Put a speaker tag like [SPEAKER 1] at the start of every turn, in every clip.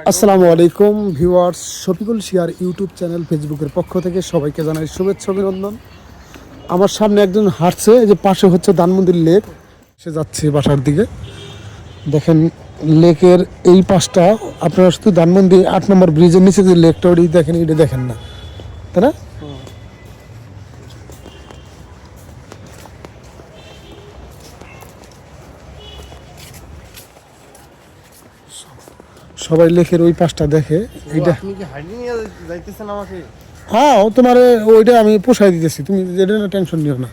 [SPEAKER 1] আসসালামু আলাইকুম ভিউয়ার্স, শফিকুল শিয়ার YouTube channel ফেসবুকের পক্ষ থেকে সবাইকে জানাই শুভেচ্ছা অভিনন্দন। আমার সামনে একজন হাঁটছে, এই যে পাশে হচ্ছে ধানমন্ডি লেক, সে যাচ্ছে বাসার দিকে। দেখেন লেকের এই পাশটা আপনারা শুধু ধানমন্ডি ৮ নম্বর ব্রিজের নিচে যে লেকটা ওটি দেখেন, এটা দেখেন না, তাই না? সবাই লেকের ওই পাশটা দেখে। এইটা
[SPEAKER 2] আপনি কি হাইডিং নিয়ে যাইতেছেন আমাকে?
[SPEAKER 1] হ্যাঁ, তোমার ওইটা আমি পোষায় দিতেছি, তুমি যেটা না টেনশন নিও না।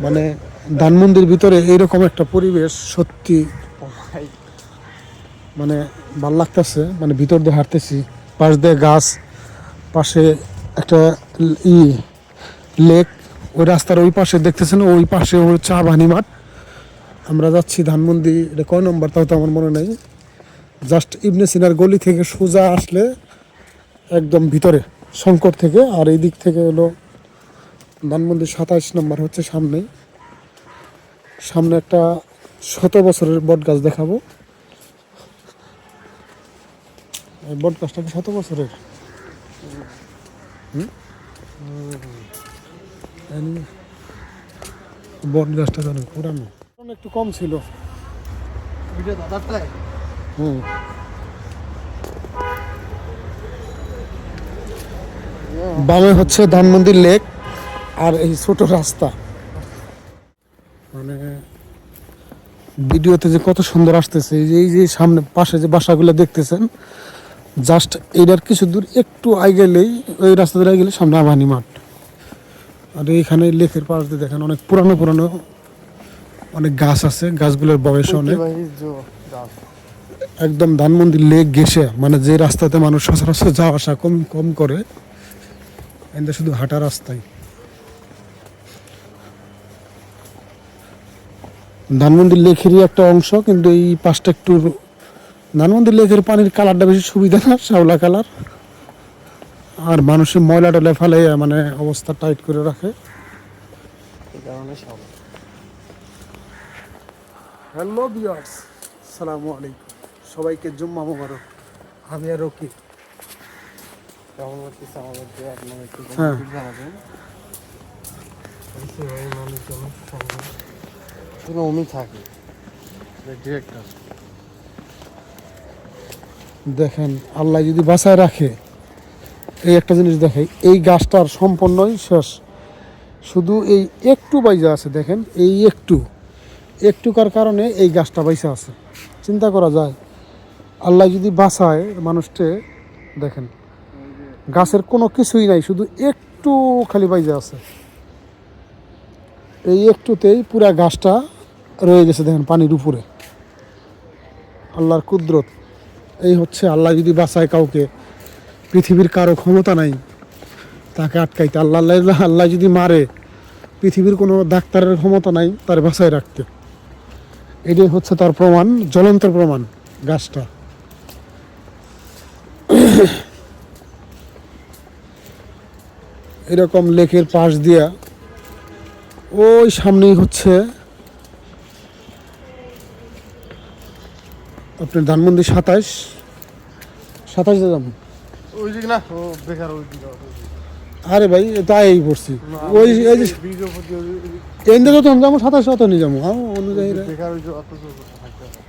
[SPEAKER 1] মানে ধানমন্ডির ভিতরে এইরকম একটা পরিবেশ সত্যি মানে ভাল লাগতেছে। মানে ভিতর দিয়ে হাঁটতেছি, পাশ দিয়ে গাছ, পাশে একটা ই লেক, ওই রাস্তার ওই পাশে দেখতেছেন, ওই পাশে ওই চা বানি মাঠ। আমরা যাচ্ছি ধানমন্ডি, এটা কয় নম্বর তাও তো আমার মনে নেই। জাস্ট ইবনে সিনার গলি থেকে সোজা আসলে একদম ভিতরে শঙ্কর থেকে, আর এই দিক থেকে হলো ধানমন্ডি ২৭ নম্বর হচ্ছে সামনেই। সামনে একটা ১০০ বছরের বট গাছ দেখাবো। এই বট গাছটা কি ১০০ বছরের? বট গাছটা তো অনেক পুরানো, একটু কম ছিল।
[SPEAKER 2] ভিডিও দাদারটাই
[SPEAKER 1] হুম, বামে হচ্ছে ধানমন্ডি লেক আর এই ছোট রাস্তা। মানে ভিডিওতে যে কত সুন্দর আসতেছে, এই যে সামনে পাশে যে বাসাগুলো দেখতেছেন, জাস্ট এইটার কিছু দূর একটু গেলেই, ওই রাস্তা ধরে গেলে সামনে আবানি মাঠ। আর এইখানে লেকের পাশ দিয়ে দেখেন অনেক পুরানো পুরানো অনেক গাছ আছে, গাছগুলোর বয়স অনেক। একদম ধানমন্ডি লেক ঘেঁষে, মানে যে রাস্তাতে মানুষ সচরাচর যাওয়া আসা কম কম করে, এটা শুধু হাঁটা রাস্তায়। ধানমন্ডি লেকেরই একটা অংশ, কিন্তু এই পাশটা একটু, ধানমন্ডি লেকের পানির কালারটা বেশি সুবিধা না, শ্যাওলা কালার। আর মানুষের ময়লা টয়লা ফেলে, মানে অবস্থা টাইট করে রাখে। হ্যালো ভিউয়ার্স, আসসালামু আলাইকুম, সবাইকে জুম্মা মোবারক। আমি আর রকি।
[SPEAKER 2] কেমন লাগতেছে আমাদেরকে? আপনারা একটু
[SPEAKER 1] হ্যাঁ,
[SPEAKER 2] জানাবেন। পুরো উনি থাকে ডিরেক্টর।
[SPEAKER 1] দেখেন আল্লাহ যদি বাঁচায় রাখে, এই একটা জিনিস দেখে, এই গাছটার সম্পূর্ণই শেষ, শুধু এই একটু বাইজা আছে। দেখেন এই একটুকার কারণে এই গাছটা বাইসা আছে। চিন্তা করা যায়, আল্লাহ যদি বাঁচায় মানুষকে, দেখেন গাছের কোনো কিছুই নাই, শুধু একটু খালি বাইজা আছে। এই একটুতেই পুরা গাছটা রয়ে গেছে, দেখেন পানির উপরে। আল্লাহর কুদরত এই হচ্ছে, আল্লাহ যদি বাঁচায় কাউকে, পৃথিবীর কারো ক্ষমতা নাই তাকে আটকাইতে। আল্লাহ যদি মারে, পৃথিবীর কোনো ডাক্তারের ক্ষমতা নাই তার বাঁচায় রাখতে। এটাই হচ্ছে তার প্রমাণ, জ্বলন্ত প্রমাণ গাছটা। এরকম লেকের পাশ দিয়া ওই সামনেই হচ্ছে আপনার ধানমন্ডি ২৭ দাম।
[SPEAKER 2] ওই দিকে না, ও বেকার ওই দিকে।
[SPEAKER 1] আরে ভাই তাই পড়ছি, ওই এই যে
[SPEAKER 2] ভিডিও ভিডিও
[SPEAKER 1] এনদে যত যাবো ২৭ অত নিয়ে যাবো। হ্যাঁ, অনুযায়ী
[SPEAKER 2] বেকার ওই যে অত থাকতে হবে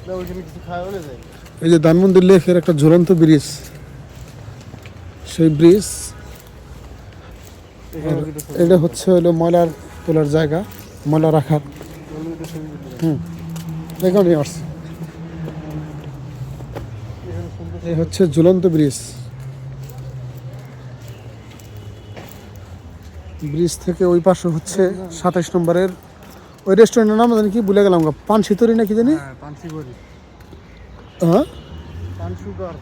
[SPEAKER 2] না, ওইখানে কিছু খাওয়া হলে যায়।
[SPEAKER 1] এই যে ধানমন্ডি লেকের একটা ঝুলন্ত ব্রিজ, সেই ব্রিজ। এটা হচ্ছে হলো ময়লার তোলার জায়গা, ময়লা রাখার। এখানে আসছে, এই হচ্ছে ঝুলন্ত ব্রিজ। ব্রিজ থেকে ওই পাশে হচ্ছে ২৭ নম্বরের ওই রেস্টুরেন্টের নাম জানি কি, ভুলে গেলাম, পানশিতরি নাকি জানি।
[SPEAKER 2] হ্যাঁ, পানসিগরি,
[SPEAKER 1] হ্যাঁ,
[SPEAKER 2] পানসুগার।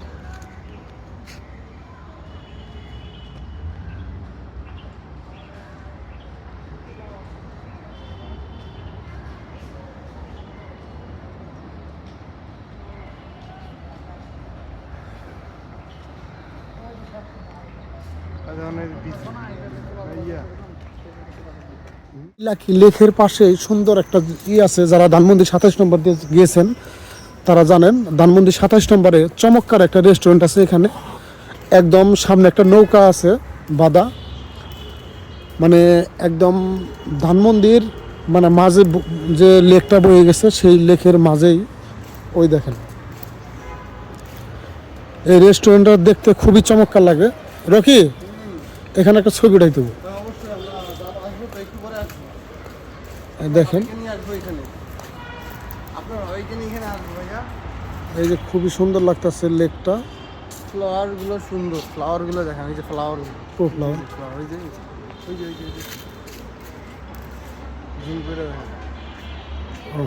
[SPEAKER 1] লাকি লেকের পাশে সুন্দর একটা আছে, যারা ধানমন্ডি 27 নম্বর দিয়ে গিয়েছেন তারা জানেন। ধানমন্ডি 27 নম্বরে চমৎকার একটা রেস্টুরেন্ট আছে, এখানে একদম সামনে একটা নৌকা আছে বাঁধা, মানে একদম ধানমন্ডির মানে মাঝে যে লেকটা বয়ে গেছে সেই লেকের মাঝেই ওই দেখেন এই রেস্টুরেন্টটা দেখতে খুবই চমৎকার লাগে। রকি, এখানে একটা ছবি উঠাই দেবো।
[SPEAKER 2] অবশ্যই আমরা আসবো তো, একটু পরে আসবো।
[SPEAKER 1] দেখেন
[SPEAKER 2] নিয়ে আসবো এখানে, আপনার ওইখানে এখানে আসবো ভাইয়া।
[SPEAKER 1] এই যে খুবই সুন্দর লাগতেছে লেকটা।
[SPEAKER 2] ফ্লাওয়ারগুলো সুন্দর, ফ্লাওয়ারগুলো দেখেন, এই যে ফ্লাওয়ারগুলো,
[SPEAKER 1] ফ্লাওয়ার
[SPEAKER 2] ফ্লাওয়ার ওই যে ওই যে ওই যে জুম করে দেখেন।
[SPEAKER 1] ও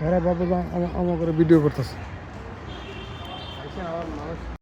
[SPEAKER 1] এরা বাবা আমাকে ভিডিও করতেছে।
[SPEAKER 2] আবার মানুষ